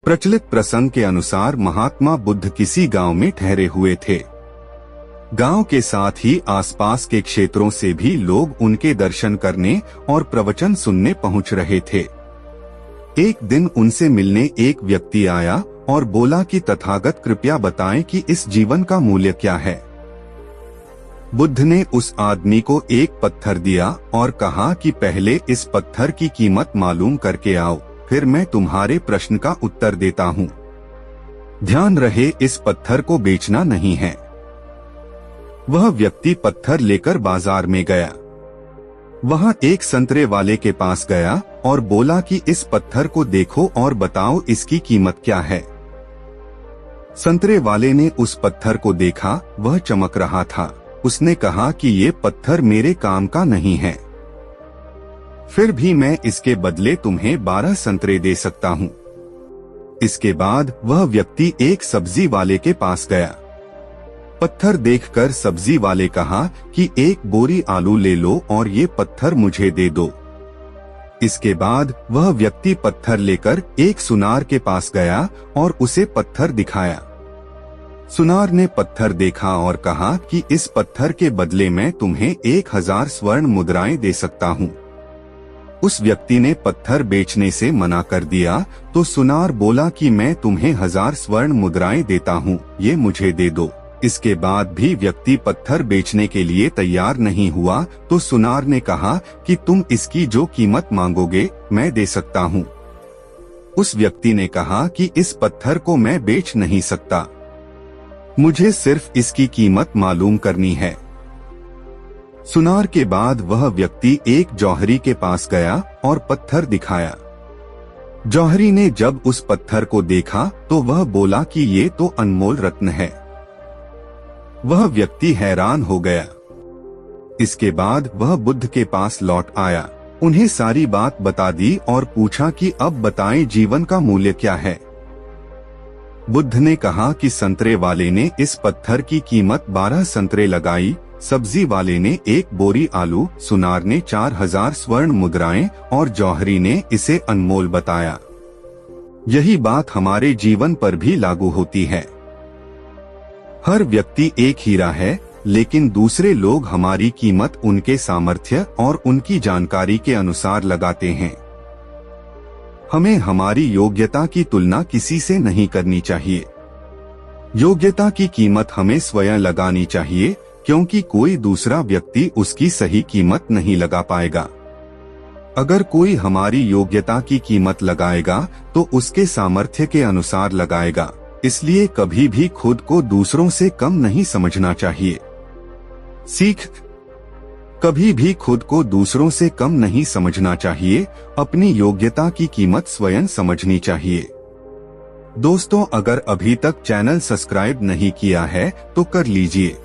प्रचलित प्रसंग के अनुसार महात्मा बुद्ध किसी गांव में ठहरे हुए थे। गांव के साथ ही आसपास के क्षेत्रों से भी लोग उनके दर्शन करने और प्रवचन सुनने पहुंच रहे थे। एक दिन उनसे मिलने एक व्यक्ति आया और बोला कि तथागत कृपया बताएं कि इस जीवन का मूल्य क्या है। बुद्ध ने उस आदमी को एक पत्थर दिया और कहा कि पहले इस पत्थर की कीमत मालूम करके आओ, फिर मैं तुम्हारे प्रश्न का उत्तर देता हूँ। ध्यान रहे, इस पत्थर को बेचना नहीं है। वह व्यक्ति पत्थर लेकर बाजार में गया। वहां एक संतरे वाले के पास गया और बोला कि इस पत्थर को देखो और बताओ इसकी कीमत क्या है। संतरे वाले ने उस पत्थर को देखा, वह चमक रहा था। उसने कहा कि ये पत्थर मेरे काम का नहीं है, फिर भी मैं इसके बदले तुम्हें 12 संतरे दे सकता हूँ। इसके बाद वह व्यक्ति एक सब्जी वाले के पास गया। पत्थर देखकर सब्जी वाले कहा कि एक बोरी आलू ले लो और ये पत्थर मुझे दे दो। इसके बाद वह व्यक्ति पत्थर लेकर एक सुनार के पास गया और उसे पत्थर दिखाया। सुनार ने पत्थर देखा और कहा कि इस पत्थर के बदले मैं तुम्हें 1000 स्वर्ण मुद्राएं दे सकता हूँ। उस व्यक्ति ने पत्थर बेचने से मना कर दिया तो सुनार बोला कि मैं तुम्हें 1000 स्वर्ण मुद्राएं देता हूँ, ये मुझे दे दो। इसके बाद भी व्यक्ति पत्थर बेचने के लिए तैयार नहीं हुआ तो सुनार ने कहा कि तुम इसकी जो कीमत मांगोगे मैं दे सकता हूँ। उस व्यक्ति ने कहा कि इस पत्थर को मैं बेच नहीं सकता, मुझे सिर्फ इसकी कीमत मालूम करनी है। सुनार के बाद वह व्यक्ति एक जौहरी के पास गया और पत्थर दिखाया। जौहरी ने जब उस पत्थर को देखा तो वह बोला कि ये तो अनमोल रत्न है। वह व्यक्ति हैरान हो गया। इसके बाद वह बुद्ध के पास लौट आया, उन्हें सारी बात बता दी और पूछा कि अब बताएं जीवन का मूल्य क्या है। बुद्ध ने कहा कि संतरे वाले ने इस पत्थर की कीमत 12 संतरे लगाई, सब्जी वाले ने एक बोरी आलू, सुनार ने 4000 स्वर्ण मुद्राएं और जौहरी ने इसे अनमोल बताया। यही बात हमारे जीवन पर भी लागू होती है। हर व्यक्ति एक हीरा है, लेकिन दूसरे लोग हमारी कीमत उनके सामर्थ्य और उनकी जानकारी के अनुसार लगाते हैं। हमें हमारी योग्यता की तुलना किसी से नहीं करनी चाहिए। योग्यता की कीमत हमें स्वयं लगानी चाहिए, क्योंकि कोई दूसरा व्यक्ति उसकी सही कीमत नहीं लगा पाएगा। अगर कोई हमारी योग्यता की कीमत लगाएगा तो उसके सामर्थ्य के अनुसार लगाएगा। इसलिए कभी भी खुद को दूसरों से कम नहीं समझना चाहिए। सीख, कभी भी खुद को दूसरों से कम नहीं समझना चाहिए, अपनी योग्यता की कीमत स्वयं समझनी चाहिए। दोस्तों, अगर अभी तक चैनल सब्सक्राइब नहीं किया है तो कर लीजिए।